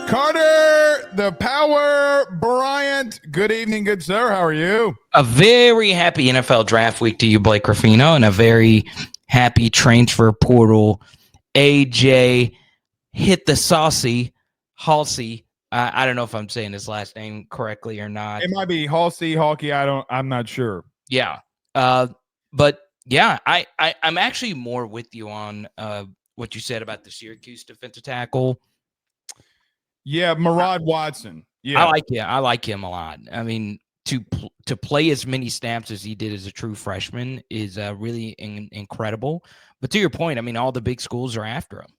Carter, the Power Bryant. Good evening, good sir. How are you? A very happy NFL draft week to you, Blake Ruffino, and a very happy transfer portal. AJ hit the saucy, Halsey. I don't know if I'm saying his last name correctly or not. It might be Halsey, Hawkey. I'm not sure. Yeah. But yeah, I'm actually more with you on what you said about the Syracuse defensive tackle. Yeah, Murad Watson. Yeah, I like him a lot. I mean, to play as many snaps as he did as a true freshman is really incredible. But to your point, I mean, all the big schools are after him.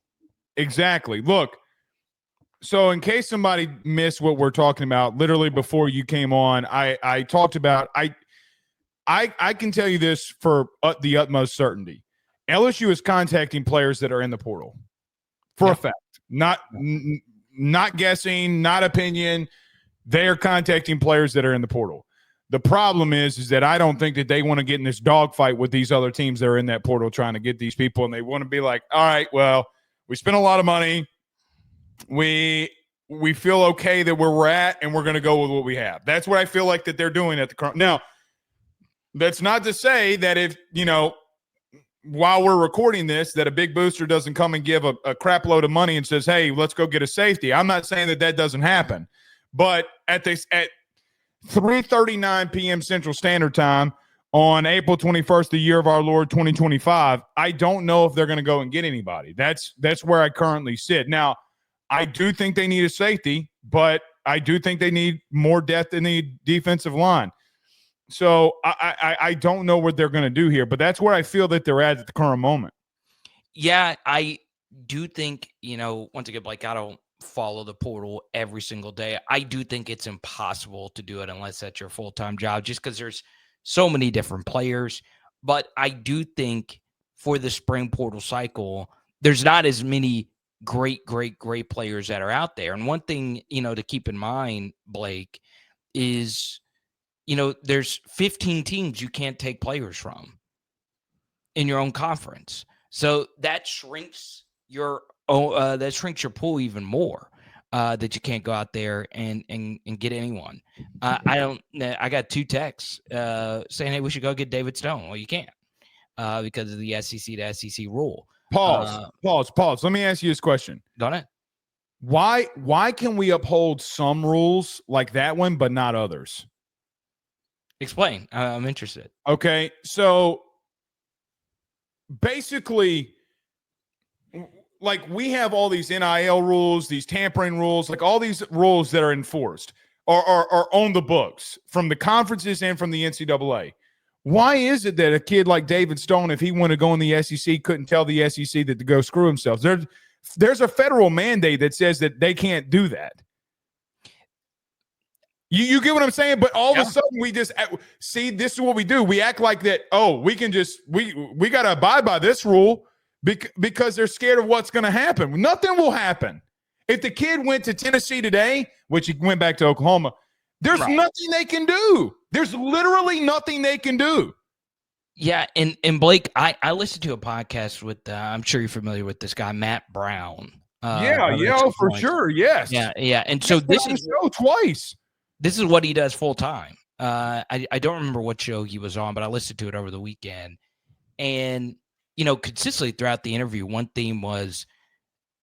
Exactly. Look, so in case somebody missed what we're talking about, literally before you came on, I talked about I can tell you this for the utmost certainty. LSU is contacting players that are in the portal for a fact. Not guessing, not opinion. They are contacting players that are in the portal. The problem is that I don't think that they want to get in this dogfight with these other teams that are in that portal trying to get these people, and they want to be like, all right, well, we spent a lot of money. We feel okay that where we're at, and we're going to go with what we have. That's what I feel like that they're doing at the current. Now, that's not to say that if, while we're recording this, that a big booster doesn't come and give a crap load of money and says, hey, let's go get a safety. I'm not saying that doesn't happen. But at 3:39 p.m. Central Standard Time on April 21st, the year of our Lord 2025, I don't know if they're going to go and get anybody. That's where I currently sit. Now, I do think they need a safety, but I do think they need more depth in the defensive line. So I don't know what they're going to do here, but that's where I feel that they're at the current moment. Yeah, I do think, once again, Blake, I don't follow the portal every single day. I do think it's impossible to do it unless that's your full-time job, just because there's so many different players. But I do think for the spring portal cycle, there's not as many great players that are out there. And one thing, to keep in mind, Blake, is there's 15 teams you can't take players from in your own conference. So that shrinks your pool even more, that you can't go out there and get anyone. I got 2 texts saying, hey, we should go get David Stone. Well, you can't because of the SEC to SEC rule. Pause. Let me ask you this question. Go ahead. Why can we uphold some rules like that one, but not others? Explain. I'm interested. Okay, so basically, like, we have all these NIL rules, these tampering rules, like all these rules that are enforced are on the books from the conferences and from the NCAA. Why is it that a kid like David Stone, if he wanted to go in the SEC, couldn't tell the SEC that to go screw themselves? There's a federal mandate that says that they can't do that. You get what I'm saying? But all of a sudden we just see, this is what we do. We act like that, we can just we got to abide by this rule because they're scared of what's going to happen. Nothing will happen. If the kid went to Tennessee today, which he went back to Oklahoma, there's nothing they can do. There's literally nothing they can do. Yeah, and Blake, I listened to a podcast with, I'm sure you're familiar with this guy, Matt Brown. For sure, yes. Yeah, and so this is twice. This is what he does full time. I don't remember what show he was on, but I listened to it over the weekend. And, consistently throughout the interview, one theme was,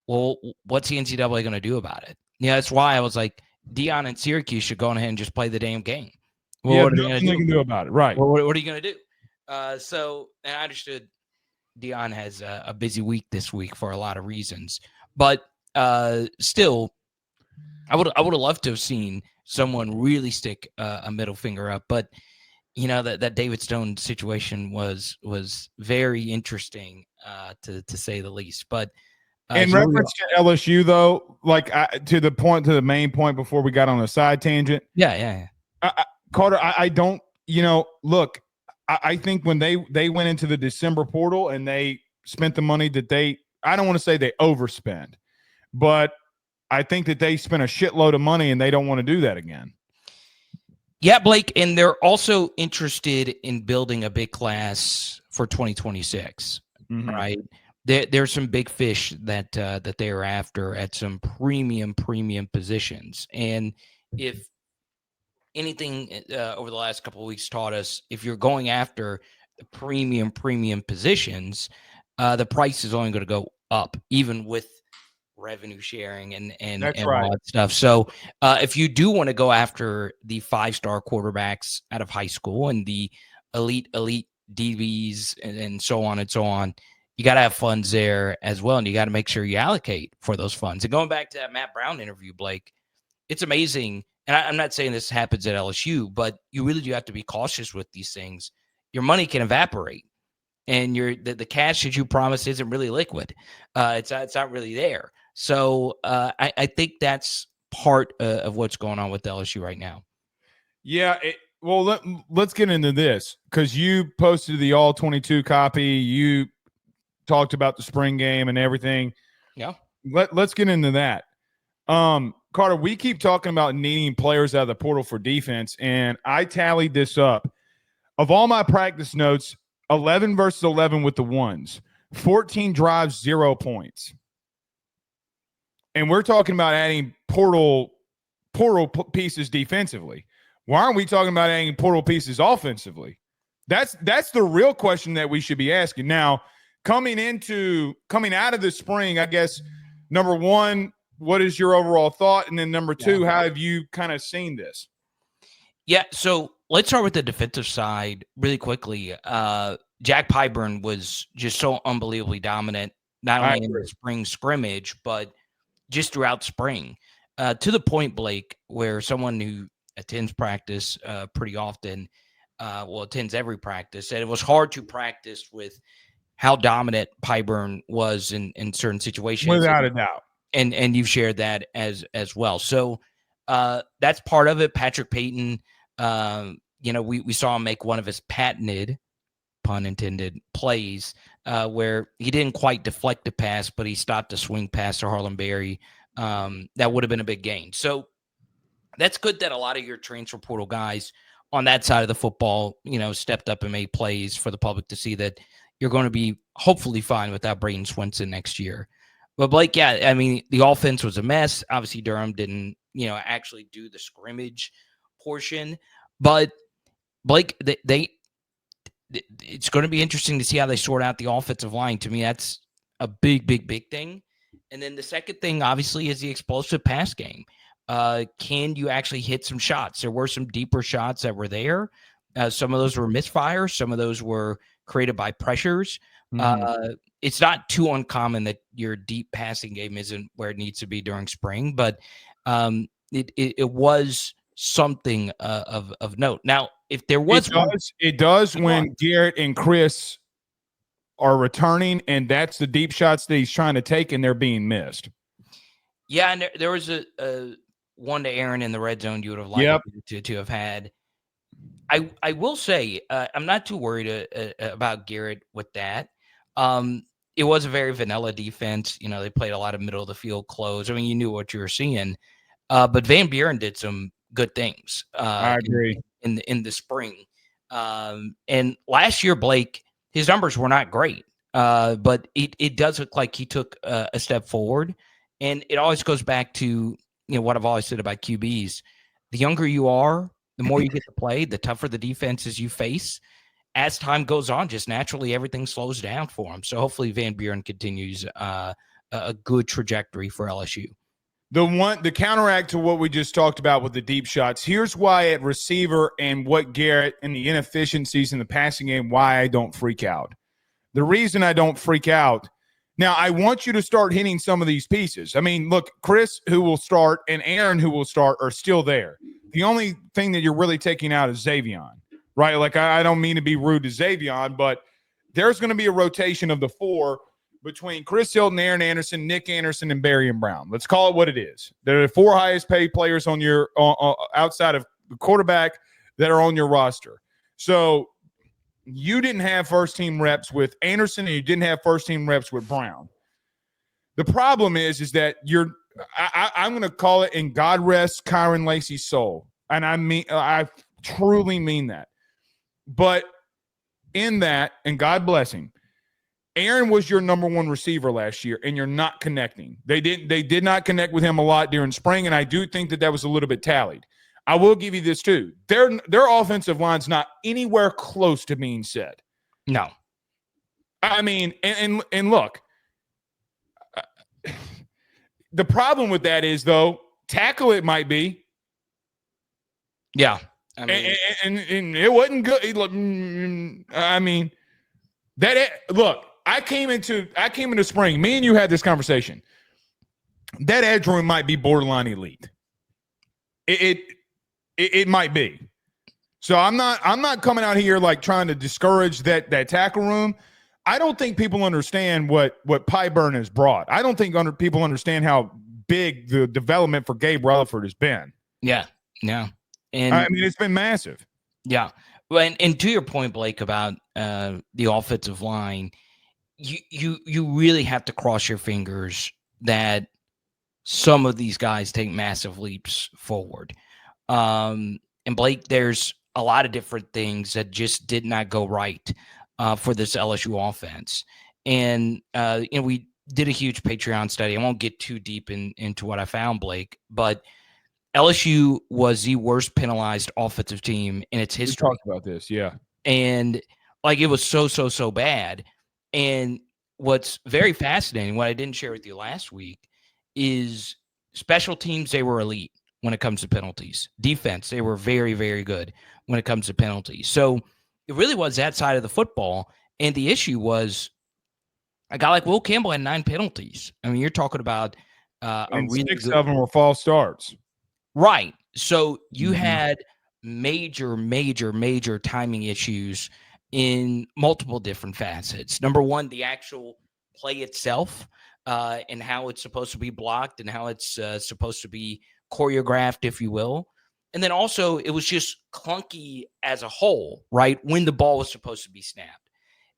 well, what's the NCAA going to do about it? Yeah, that's why I was like, Dion and Syracuse should go ahead and just play the damn game. Well, what are they going to do about it? Right. Well, what are you going to do? So, and I understood Dion has a busy week this week for a lot of reasons. But still, I would have loved to have seen someone really stick a middle finger up, but that David Stone situation was very interesting to say the least. But in reference to LSU, though, like to the main point before we got on a side tangent. Yeah. Carter, I don't. Look, I think when they went into the December portal and they spent the money that I don't want to say they overspent, but I think that they spent a shitload of money and they don't want to do that again. Yeah, Blake, and they're also interested in building a big class for 2026, right? there's some big fish that they are after at some premium positions. And if anything over the last couple of weeks taught us, if you're going after the premium positions, the price is only going to go up, even with revenue sharing and That's right. all that stuff. So if you do want to go after the 5-star quarterbacks out of high school and the elite DBs and so on and so on, you got to have funds there as well, and you got to make sure you allocate for those funds. And going back to that Matt Brown interview, Blake, it's amazing. And I'm not saying this happens at LSU, but you really do have to be cautious with these things. Your money can evaporate, and the cash that you promised isn't really liquid. It's not really there. So I think that's part of what's going on with LSU right now. Yeah. Well, let's get into this, because you posted the all 22 copy. You talked about the spring game and everything. Yeah. Let's get into that. Carter, we keep talking about needing players out of the portal for defense, and I tallied this up. Of all my practice notes, 11 versus 11 with the ones, 14 drives, 0 points. And we're talking about adding portal pieces defensively. Why aren't we talking about adding portal pieces offensively? That's the real question that we should be asking. Now, coming out of the spring, I guess, number one, what is your overall thought? And then number two, how have you kind of seen this? Yeah, so let's start with the defensive side really quickly. Jack Pyburn was just so unbelievably dominant, not only in the spring scrimmage, but just throughout spring, to the point, Blake, where someone who attends practice pretty often, attends every practice, and it was hard to practice with how dominant Pyburn was in certain situations. Without a doubt. And you've shared that as well. So that's part of it. Patrick Payton, we saw him make one of his patented, pun intended, plays where he didn't quite deflect the pass, but he stopped a swing pass to Harlan Berry. That would have been a big gain. So that's good that a lot of your transfer portal guys on that side of the football, stepped up and made plays for the public to see that you're going to be hopefully fine without Braden Swinson next year. But Blake, yeah, I mean, the offense was a mess. Obviously, Durham didn't, actually do the scrimmage portion. But Blake, it's going to be interesting to see how they sort out the offensive line. To me, that's a big thing. And then the second thing, obviously, is the explosive pass game. Can you actually hit some shots? There were some deeper shots that were there. Some of those were misfires. Some of those were created by pressures. Mm-hmm. It's not too uncommon that your deep passing game isn't where it needs to be during spring, but it was something of note. Now, if there was it does when Garrett and Chris are returning, and that's the deep shots that he's trying to take, and they're being missed. Yeah, and there was a one to Aaron in the red zone you would have liked to have had. I will say I'm not too worried about Garrett with that. It was a very vanilla defense. They played a lot of middle of the field close. I mean, you knew what you were seeing. But Van Buren did some good things. I agree. In the spring. And last year, Blake, his numbers were not great. But it does look like he took a step forward. And it always goes back to what I've always said about QBs. The younger you are, the more you get to play, the tougher the defenses you face. As time goes on, just naturally everything slows down for him. So hopefully Van Buren continues a good trajectory for LSU. The counteract to what we just talked about with the deep shots, here's why at receiver and what Garrett and the inefficiencies in the passing game, why I don't freak out. The reason I don't freak out, now I want you to start hitting some of these pieces. I mean, look, Chris, who will start, and Aaron, who will start, are still there. The only thing that you're really taking out is Xavion, right? Like, I don't mean to be rude to Xavion, but there's going to be a rotation of the four between Chris Hilton, Aaron Anderson, Nick Anderson, and Barry and Brown. Let's call it what it is. They're the four highest paid players on your outside of the quarterback that are on your roster. So you didn't have first-team reps with Anderson, and you didn't have first-team reps with Brown. The problem is that I'm going to call it, and God rest Kyron Lacey's soul. And I truly mean that. But in that, and God bless him, Aaron was your number one receiver last year, and you're not connecting. They did not connect with him a lot during spring, and I do think that was a little bit tallied. I will give you this too. Their offensive line's not anywhere close to being set. No. I mean, and look, the problem with that is, though, tackle it might be. Yeah. I mean, and it wasn't good. I mean, look, I came into spring. Me and you had this conversation. That edge room might be borderline elite. It might be. So I'm not coming out here like trying to discourage that tackle room. I don't think people understand what Pyburn has brought. I don't think people understand how big the development for Gabe Rutherford has been. Yeah. And I mean, it's been massive. Yeah. Well, and to your point, Blake, about the offensive line, you really have to cross your fingers that some of these guys take massive leaps forward. And Blake, there's a lot of different things that just did not go right for this LSU offense. And we did a huge Patreon study. I won't get too deep into what I found, Blake, but LSU was the worst penalized offensive team in its history. We talked about this, yeah. And like it was so bad. And what's very fascinating, what I didn't share with you last week, is special teams, they were elite when it comes to penalties. Defense, they were very, very good when it comes to penalties. So it really was that side of the football. And the issue was a guy like Will Campbell had 9 penalties. I mean, you're talking about and really 6 of them were false starts. Right. So you had major timing issues in multiple different facets. Number one, the actual play itself and how it's supposed to be blocked and how it's supposed to be choreographed, if you will. And then also it was just clunky as a whole, right? When the ball was supposed to be snapped.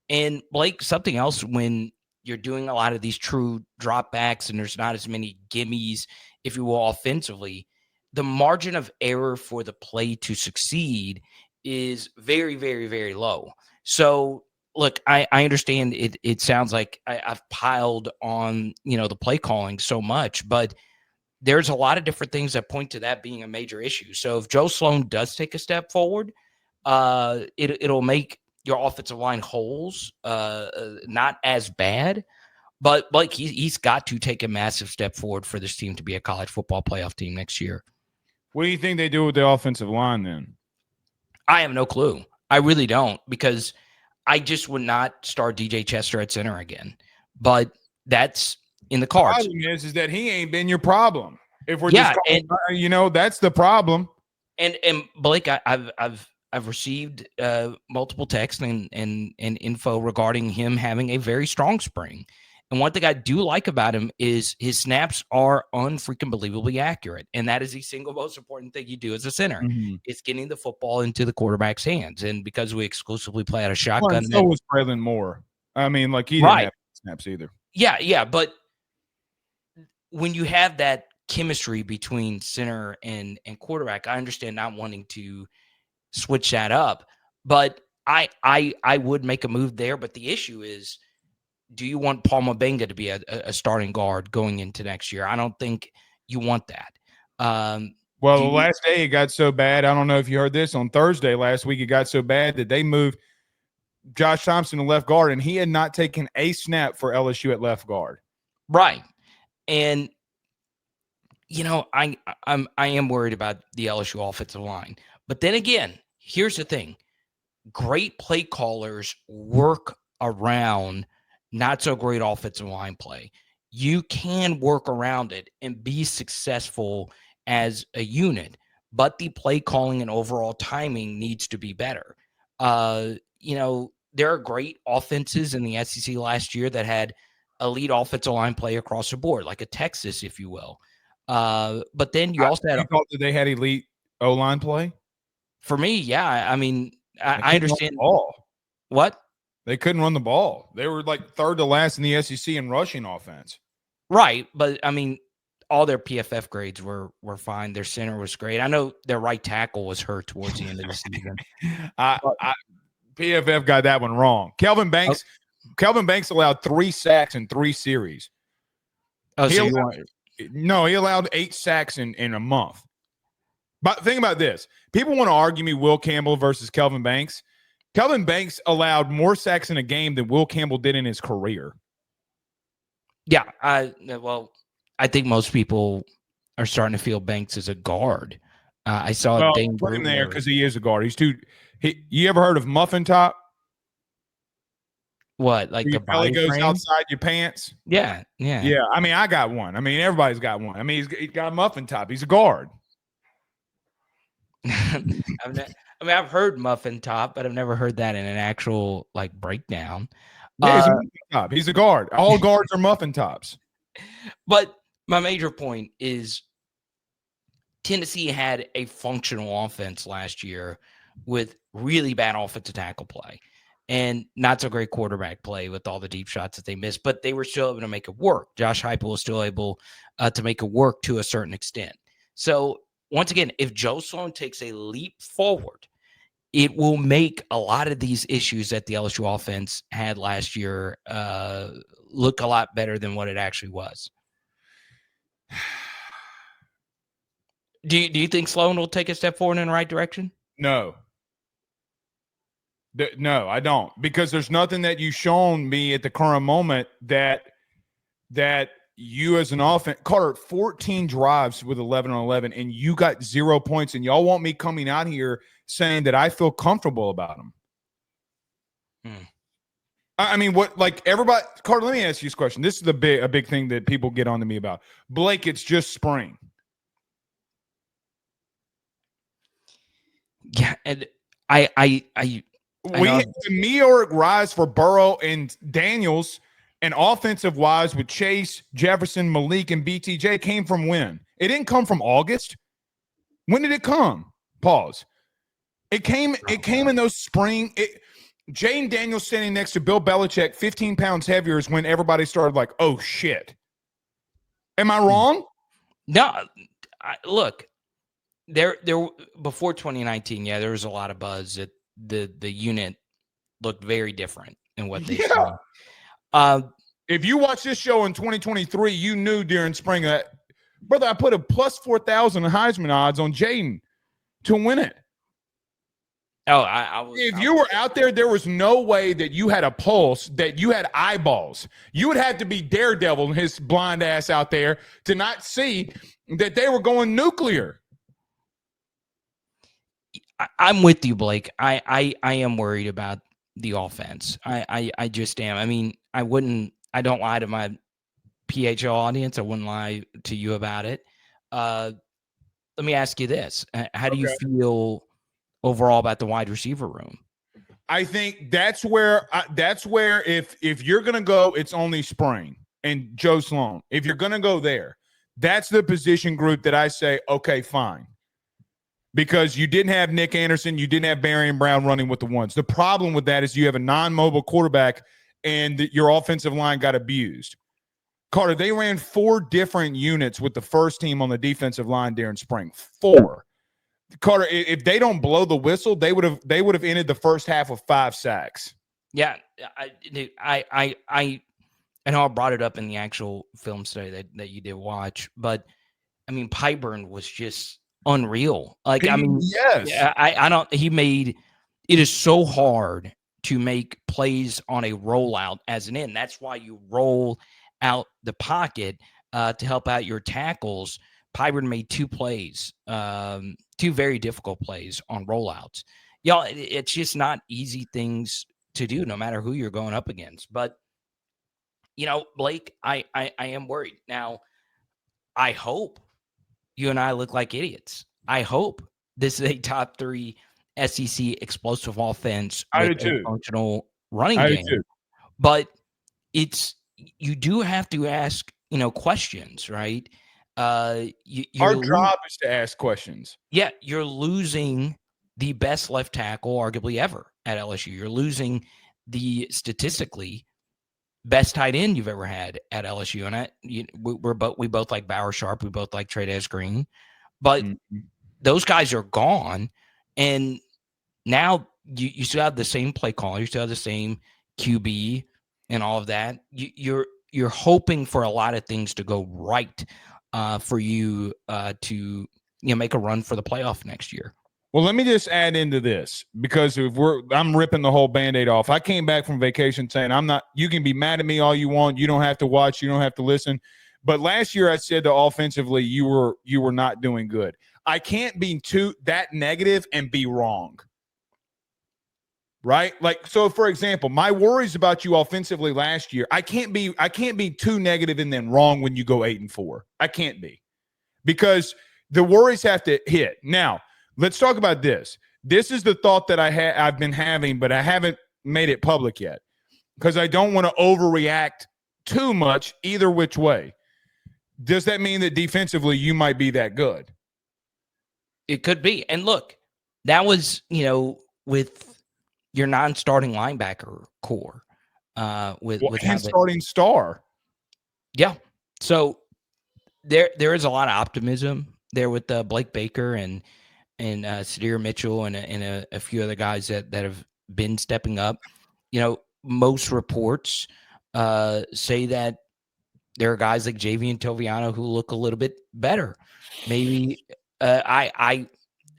And Blake, something else, when you're doing a lot of these true dropbacks and there's not as many gimmies, if you will, offensively, the margin of error for the play to succeed is very, very, very low. So, look, I understand it sounds like I've piled on, the play calling so much, but there's a lot of different things that point to that being a major issue. So if Joe Sloan does take a step forward, it'll make your offensive line holes not as bad. But, like, he's got to take a massive step forward for this team to be a college football playoff team next year. What do you think they do with the offensive line then? I have no clue. I really don't, because I just would not start DJ Chester at center again. But that's in the cards. The problem is that he ain't been your problem. If we're just talking, that's the problem. And Blake, I've received multiple texts and info regarding him having a very strong spring. And one thing I do like about him is his snaps are unfreaking believably accurate. And that is the single most important thing you do as a center. Mm-hmm. It's getting the football into the quarterback's hands. And because we exclusively play out of shotgun. So was Braylon Moore. I mean, like, he didn't have snaps either. Yeah. But when you have that chemistry between center and quarterback, I understand not wanting to switch that up. But I would make a move there. But the issue is, do you want Paul Mabenga to be a starting guard going into next year? I don't think you want that. The last day it got so bad. I don't know if you heard this. On Thursday last week, it got so bad that they moved Josh Thompson to left guard, and he had not taken a snap for LSU at left guard. Right. And, I am worried about the LSU offensive line. But then again, here's the thing. Great play callers work around not so great offensive line play. You can work around it and be successful as a unit, but the play calling and overall timing needs to be better. There are great offenses in the SEC last year that had elite offensive line play across the board, like a Texas, if you will. But then you also had – thought that they had elite O-line play? For me, yeah. I mean, I understand. What? They couldn't run the ball. They were like third to last in the SEC in rushing offense. Right. But, I mean, all their PFF grades were fine. Their center was great. I know their right tackle was hurt towards the end of the season. PFF got that one wrong. Kelvin Banks Kelvin Banks allowed 3 sacks in 3 series. Oh, he so he allowed 8 sacks in a month. But think about this. People want to argue me Will Campbell versus Kelvin Banks. Kelvin Banks allowed more sacks in a game than Will Campbell did in his career. Yeah, I think most people are starting to feel Banks as a guard. I saw Dane put him there Brugler. because he is a guard. You ever heard of muffin top? What, like Your the belly body goes frame? outside your pants? Yeah. Yeah, I mean, I got one. I mean, everybody's got one. I mean, he's got a muffin top. He's a guard. I've heard muffin top, but I've never heard that in an actual like breakdown. Yeah, he's a muffin top. He's a guard. All guards are muffin tops. But my major point is Tennessee had a functional offense last year with really bad offensive tackle play and not so great quarterback play with all the deep shots that they missed, but they were still able to make it work. Josh Heupel was still able to make it work to a certain extent. So once again, if Joe Sloan takes a leap forward, it will make a lot of these issues that the LSU offense had last year look a lot better than what it actually was. Do you think Sloan will take a step forward in the right direction? No. No, I don't. Because there's nothing that you've shown me at the current moment that you as an offense, Carter, 14 drives with 11 on 11, and you got 0 points, and y'all want me coming out here saying that I feel comfortable about them. I mean, what, like everybody, Carter, let me ask you this question. This is a big thing that people get on to me about. Blake, it's just spring. Yeah, and I we had the meteoric rise for Burrow and Daniels, and offensive wise with Chase, Jefferson, Malik, and BTJ came from when? It didn't come from August. When did it come? Pause. It came in those spring. Jaden Daniels standing next to Bill Belichick, 15 pounds heavier, is when everybody started like, oh shit. Am I wrong? No, look. There before 2019, yeah, there was a lot of buzz that the unit looked very different in what they saw. If you watch this show in 2023, you knew during spring that, brother, I put a plus 4,000 Heisman odds on Jaden to win it. Oh, I was. If you were out there, there was no way that you had a pulse, that you had eyeballs. You would have to be Daredevil, his blind ass out there, to not see that they were going nuclear. I'm with you, Blake. I am worried about the offense. I just am. I mean, I don't lie to my PHL audience. I wouldn't lie to you about it. Let me ask you this. How do you feel overall about the wide receiver room? I think that's where if you're going to go, it's only spring and Joe Sloan. If you're going to go there, that's the position group that I say, okay, fine. Because you didn't have Nick Anderson, you didn't have Barry and Brown running with the ones. The problem with that is you have a non-mobile quarterback and your offensive line got abused. Carter, they ran 4 different units with the first team on the defensive line during spring. 4. Carter, if they don't blow the whistle, they would have ended the first half with 5 sacks. Yeah, I know I brought it up in the actual film study that you did watch, but I mean, Pyburn was just unreal. Like, I mean, yes, he made it is so hard to make plays on a rollout as an end. That's why you roll out the pocket to help out your tackles. Pyburn made 2 plays, 2 very difficult plays on rollouts. Y'all, it's just not easy things to do, no matter who you're going up against. But, Blake, I am worried. Now, I hope you and I look like idiots. I hope this is a top 3 SEC explosive offense with a functional running game. But you do have to ask, questions, right? Our job is to ask questions. Yeah, you're losing the best left tackle arguably ever at LSU. You're losing the statistically best tight end you've ever had at LSU. And we both like Bauer Sharp. We both like Trey Green. But those guys are gone. And now you still have the same play caller. You still have the same QB. and all of that, you're hoping for a lot of things to go right for you to make a run for the playoff next year. Well, let me just add into this, because I'm ripping the whole Band-Aid off. I came back from vacation saying you can be mad at me all you want. You don't have to watch. You don't have to listen. But last year I said that offensively you were not doing good. I can't be that negative and be wrong. Right? Like, so for example, my worries about you offensively last year, I can't be too negative and then wrong when you go 8-4. I can't be, because the worries have to hit. Now, let's talk about this. This is the thought that I've been having, but I haven't made it public yet, because I don't want to overreact too much either which way. Does that mean that defensively you might be that good? It could be. And look, that was, with your non-starting linebacker core. With starting star. Yeah. So there is a lot of optimism there with Blake Baker and Sadir Mitchell and a few other guys that have been stepping up. Most reports say that there are guys like Javian Toviano who look a little bit better. Maybe I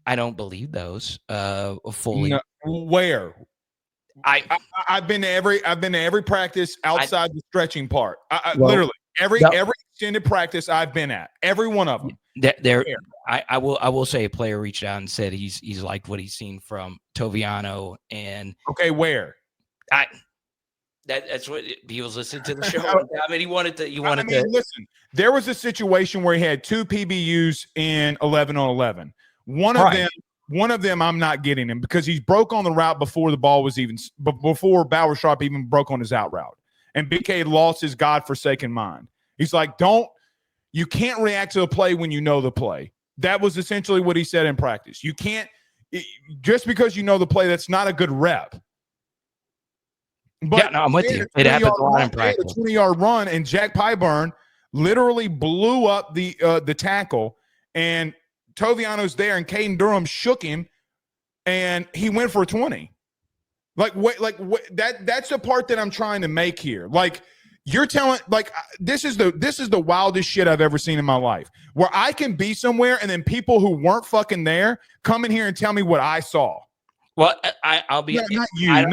don't believe those fully. No, where? I've been to every practice outside the stretching part. Literally every extended practice I've been at, every one of them. I will say a player reached out and said he's liked what he's seen from Toviano. And okay, where? That's what he was listening to the show. I mean, he wanted to. Listen, there was a situation where he had 2 PBUs in 11-on-11. One of them, I'm not getting him, because he's broke on the route before the ball was before Bauer Sharp even broke on his out route, and BK lost his godforsaken mind. He's like, you can't react to the play when you know the play. That was essentially what he said in practice. You can't just because you know the play. That's not a good rep. But I'm with you. It happens a lot in practice. A 20-yard run, and Jack Pyburn literally blew up the tackle, and Toviano's there, and Caden Durham shook him, and he went for 20. That's the part that I'm trying to make here. Like, you're telling, like, this is the wildest shit I've ever seen in my life, where I can be somewhere and then people who weren't fucking there come in here and tell me what I saw. Well, I'll be not you. I'm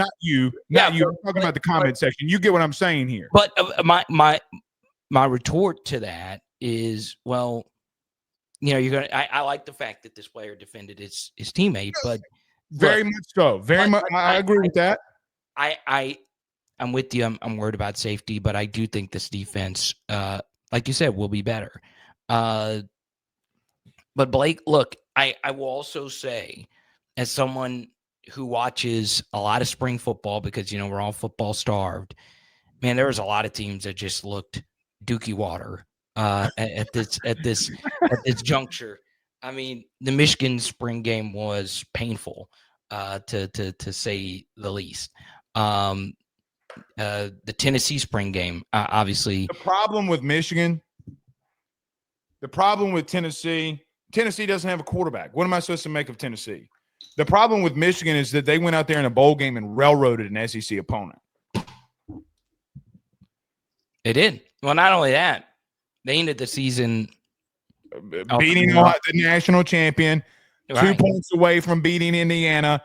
talking about the comment section. You get what I'm saying here. But my retort to that is, well, you're gonna. I like the fact that this player defended his teammate, but very much so. Very much. I agree with that. I'm with you. I'm worried about safety, but I do think this defense, like you said, will be better. But Blake, look, I will also say, as someone who watches a lot of spring football, because we're all football starved, man, there was a lot of teams that just looked dookie water at this juncture. I mean, the Michigan spring game was painful, to say the least. The Tennessee spring game, obviously. The problem with Michigan, the problem with Tennessee doesn't have a quarterback. What am I supposed to make of Tennessee? The problem with Michigan is that they went out there in a bowl game and railroaded an SEC opponent. They did. Well, not only that, they ended the season beating the national champion, right. 2 points away from beating Indiana.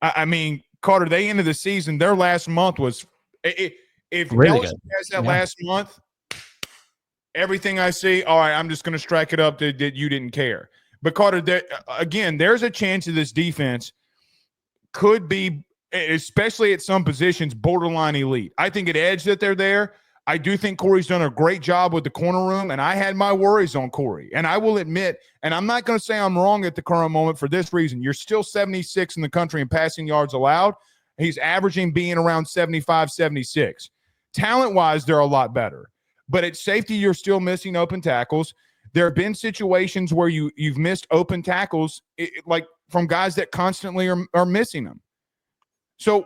I mean, Carter, they ended the season. Their last month was if really LSU has that last month, everything I see, all right, I'm just going to strike it up that you didn't care. But Carter, there's a chance that this defense could be, especially at some positions, borderline elite. I think at edge that they're there. I do think Corey's done a great job with the corner room, and I had my worries on Corey. And I will admit, and I'm not going to say I'm wrong at the current moment for this reason. You're still 76 in the country in passing yards allowed. He's averaging being around 75, 76. Talent-wise, they're a lot better. But at safety, you're still missing open tackles. There have been situations where you've missed open tackles, like from guys that constantly are missing them. So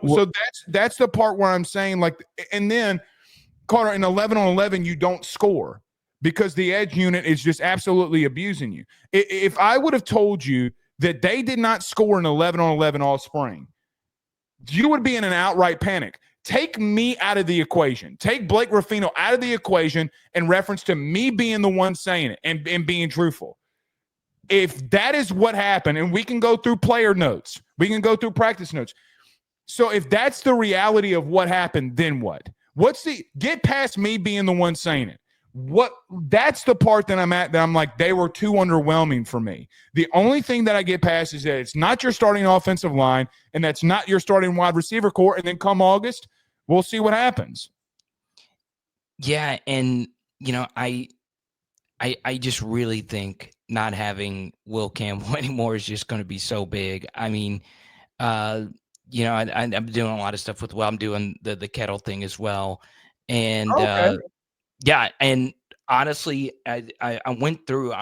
that's the part where I'm saying, like, and then Carter, in 11-on-11, you don't score because the edge unit is just absolutely abusing you. If I would have told you that they did not score in 11-on-11 all spring, you would be in an outright panic. take me out of the equation. Take Blake Ruffino out of the equation in reference to me being the one saying it and being truthful. If that is what happened, and we can go through player notes, we can go through practice notes. So if that's the reality of what happened, then what? Get past me being the one saying it. That's the part that I'm at, that I'm like, they were too underwhelming for me. The only thing that I get past is that it's not your starting offensive line, and that's not your starting wide receiver core. And then come August, we'll see what happens. Yeah, and I just really think not having Will Campbell anymore is just going to be so big. I mean, I'm doing a lot of stuff with Will. I'm doing the kettle thing as well, and yeah, and honestly, I went through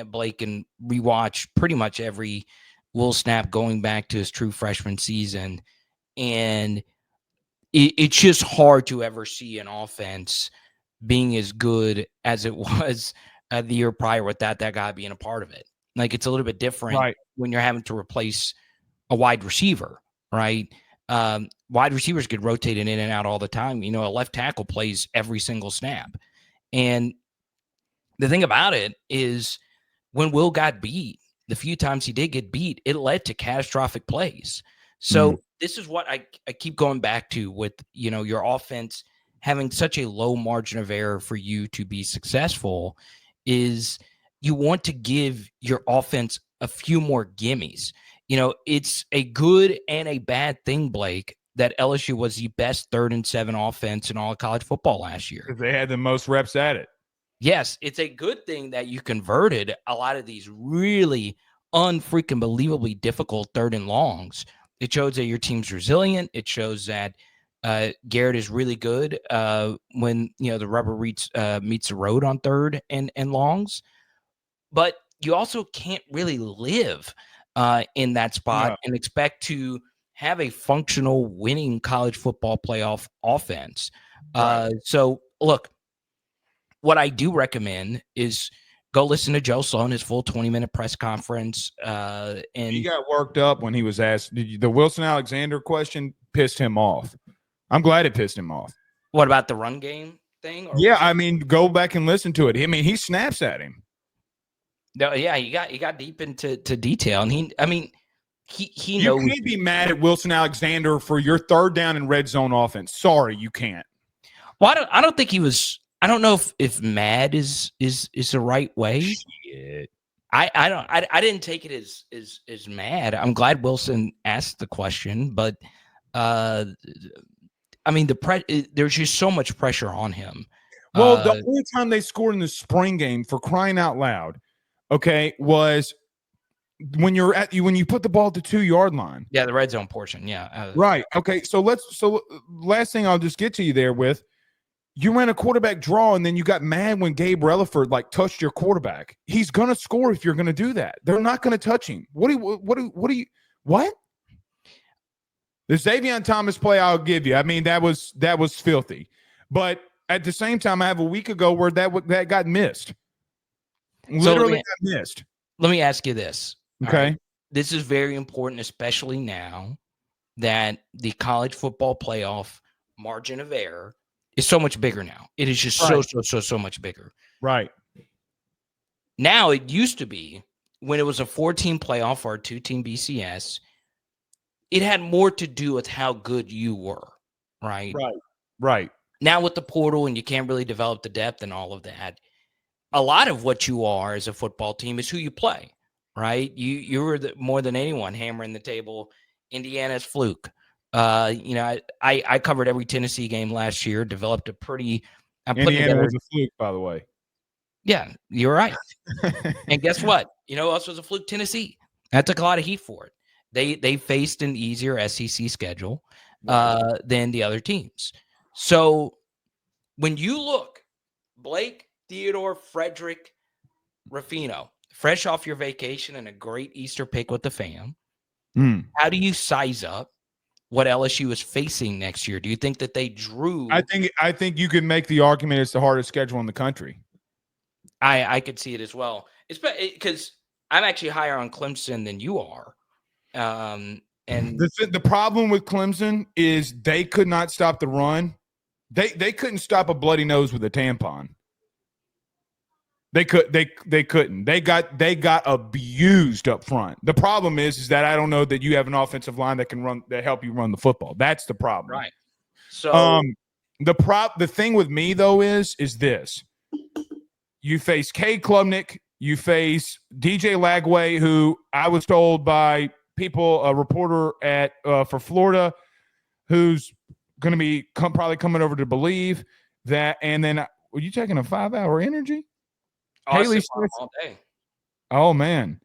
Blake and rewatched pretty much every Will snap going back to his true freshman season, and it's just hard to ever see an offense being as good as it was the year prior without that guy being a part of it. Like, it's a little bit different when you're having to replace a wide receiver, right? Wide receivers get rotated in and out all the time. A left tackle plays every single snap. And the thing about it is, when Will got beat, the few times he did get beat, it led to catastrophic plays. So this is what I keep going back to with, your offense having such a low margin of error for you to be successful, is you want to give your offense a few more gimmies. It's a good and a bad thing, Blake, that LSU was the best 3rd and 7 offense in all of college football last year. They had the most reps at it. Yes, it's a good thing that you converted a lot of these really unfreaking believably difficult 3rd and longs. It shows that your team's resilient. It shows that Garrett is really good when the rubber meets the road on 3rd and longs. But you also can't really live in that spot and expect to have a functional winning college football playoff offense. So look, what I do recommend is go listen to Joe Sloan, his full 20-minute press conference. And he got worked up when he was asked. The Wilson Alexander question pissed him off. I'm glad it pissed him off. What about the run game thing? Yeah, I mean, go back and listen to it. I mean, he snaps at him. No, yeah, he got deep into detail, and he knows. You can't be mad at Wilson Alexander for your 3rd down and red zone offense. Sorry, you can't. Well, I don't think he was. I don't know if mad is the right way. Shit. I didn't take it as mad. I'm glad Wilson asked the question, but I mean, there's just so much pressure on him. Well, the only time they scored in the spring game, for crying out loud, was when you put the ball at the 2-yard line. Yeah, the red zone portion. Yeah. Right. Okay. So last thing I'll just get to you there with. You ran a quarterback draw, and then you got mad when Gabe Relaford touched your quarterback. He's gonna score if you're gonna do that. They're not gonna touch him. What? The Xavier Thomas play, I'll give you. I mean, that was filthy. But at the same time, I have a week ago where that got missed. Literally got missed. Let me ask you this. Okay. Right? This is very important, especially now that the college football playoff margin of error is so much bigger now. It is just so much bigger. Right. Now, it used to be when it was a 4-team playoff or a 2-team BCS, it had more to do with how good you were, right? Right. Now with the portal and you can't really develop the depth and all of that, a lot of what you are as a football team is who you play, right? You were more than anyone hammering the table. Indiana's fluke. I covered every Tennessee game last year, developed a pretty – Indiana was a fluke, by the way. Yeah, you're right. And guess what? Who else was a fluke? Tennessee. That took a lot of heat for it. They faced an easier SEC schedule than the other teams. So when you look, Blake, Theodore, Frederick, Ruffino, fresh off your vacation and a great Easter pick with the fam, how do you size up what LSU is facing next year? Do you think that they drew? I think you can make the argument it's the hardest schedule in the country. I could see it as well. It's because I'm actually higher on Clemson than you are. And the problem with Clemson is they could not stop the run. They couldn't stop a bloody nose with a tampon. They couldn't. They got abused up front. The problem is that I don't know that you have an offensive line that can help you run the football. That's the problem. Right. So the thing with me though is this. You face Cade Klubnik, you face DJ Lagway, who I was told by people, a reporter at for Florida, who's going to be probably coming over to Believe that. And then were you taking a 5-hour energy? Haley said, all day. Oh man,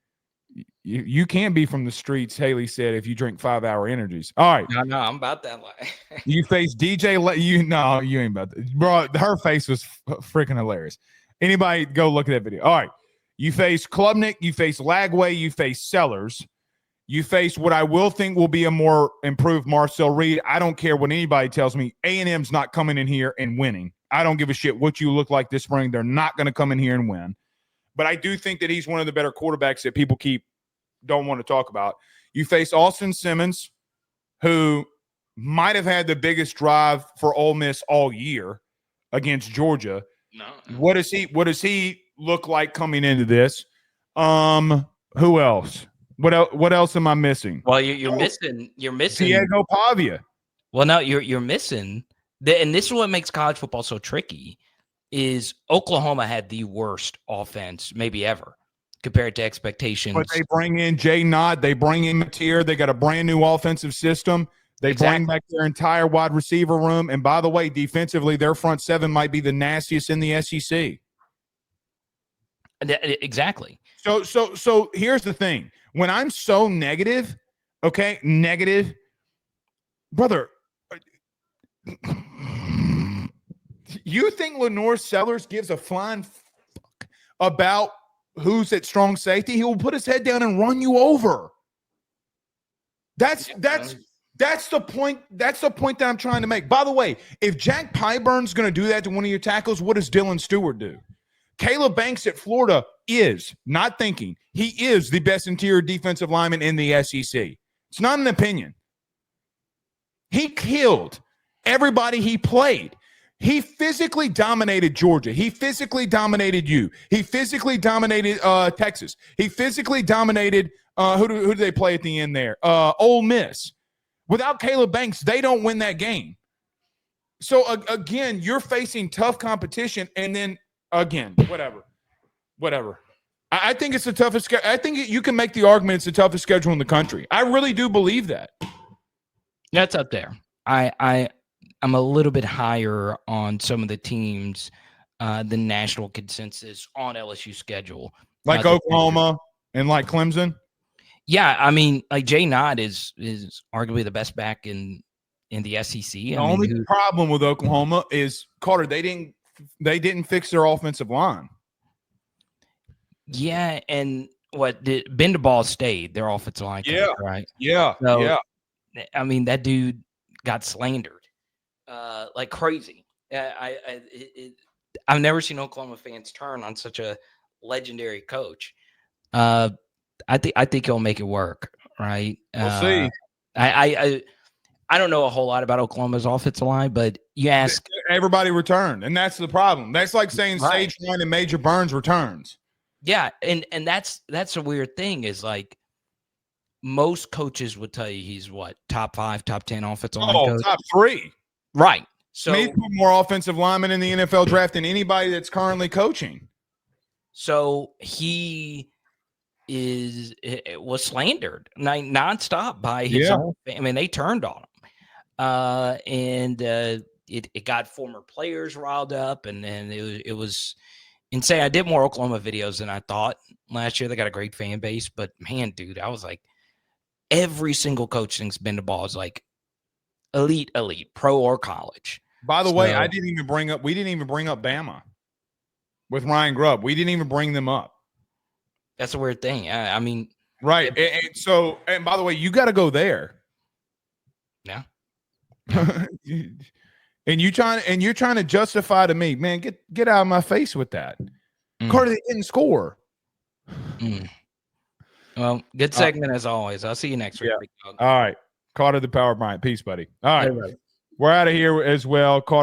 you can't be from the streets. Haley said if you drink 5-hour energies. All right, No, I'm about that way. you face DJ. You ain't about that, bro. Her face was freaking hilarious. Anybody go look at that video. All right, you face Klubnik, you face Lagway, you face Sellers, you face what I will think will be a more improved Marcel Reed. I don't care what anybody tells me. A&M's not coming in here and winning. I don't give a shit what you look like this spring. They're not going to come in here and win. But I do think that he's one of the better quarterbacks that people don't want to talk about. You face Austin Simmons, who might have had the biggest drive for Ole Miss all year against Georgia. No. What does he look like coming into this? Who else? What else am I missing? Well, you're missing Diego Pavia. Well, no, you're missing. And this is what makes college football so tricky, is Oklahoma had the worst offense maybe ever compared to expectations. But they bring in Jay Nod. They bring in Mateer. They got a brand new offensive system. They bring back their entire wide receiver room. And by the way, defensively, their front seven might be the nastiest in the SEC. Exactly. So here's the thing. When I'm so negative, brother, you think Lenore Sellers gives a flying fuck about who's at strong safety? He will put his head down and run you over. That's the point. That's the point that I'm trying to make. By the way, if Jack Pyburn's going to do that to one of your tackles, what does Dylan Stewart do? Caleb Banks at Florida is, not thinking, he is the best interior defensive lineman in the SEC. It's not an opinion. He killed everybody he played. He physically dominated Georgia. He physically dominated you. He physically dominated Texas. He physically dominated who do they play at the end there? Ole Miss. Without Caleb Banks, they don't win that game. So again, you're facing tough competition, and then again, whatever. I think it's the toughest. I think you can make the argument it's the toughest schedule in the country. I really do believe that. That's up there. I'm a little bit higher on some of the teams, the national consensus on LSU schedule, like Oklahoma and like Clemson. Yeah, I mean, like Jay Nod is arguably the best back in the SEC. The only problem with Oklahoma is Carter. They didn't fix their offensive line. Yeah, and Ben DeBall stayed their offensive line coach, right? Yeah, so, yeah. I mean, that dude got slandered like crazy. I've never seen Oklahoma fans turn on such a legendary coach. I think he'll make it work, right? We'll see. I don't know a whole lot about Oklahoma's offensive line, but you ask everybody returned, and that's the problem. That's like saying Sage Ryan and Major Burns returns. Yeah, and that's a weird thing is like most coaches would tell you he's what, top 5, top 10 offensive line coach? Top 3. Right. So he's put more offensive linemen in the NFL draft than anybody that's currently coaching. So he was slandered nonstop by his own. I mean, they turned on him, and it got former players riled up, and then it was insane. I did more Oklahoma videos than I thought last year. They got a great fan base, but man, dude, I was like, every single coach thinks Ben DeBall is like elite, pro or college. By the way, we didn't even bring up Bama with Ryan Grubb. We didn't even bring them up. That's a weird thing. I mean, right. And by the way, you got to go there. Yeah. and you're trying to justify to me, man, get out of my face with that. Carter, they didn't score. Well, good segment as always. I'll see you next week. Yeah. Big dog. All right. Carter the Power Bryant. Peace, buddy. All right. Everybody. We're out of here as well. Carter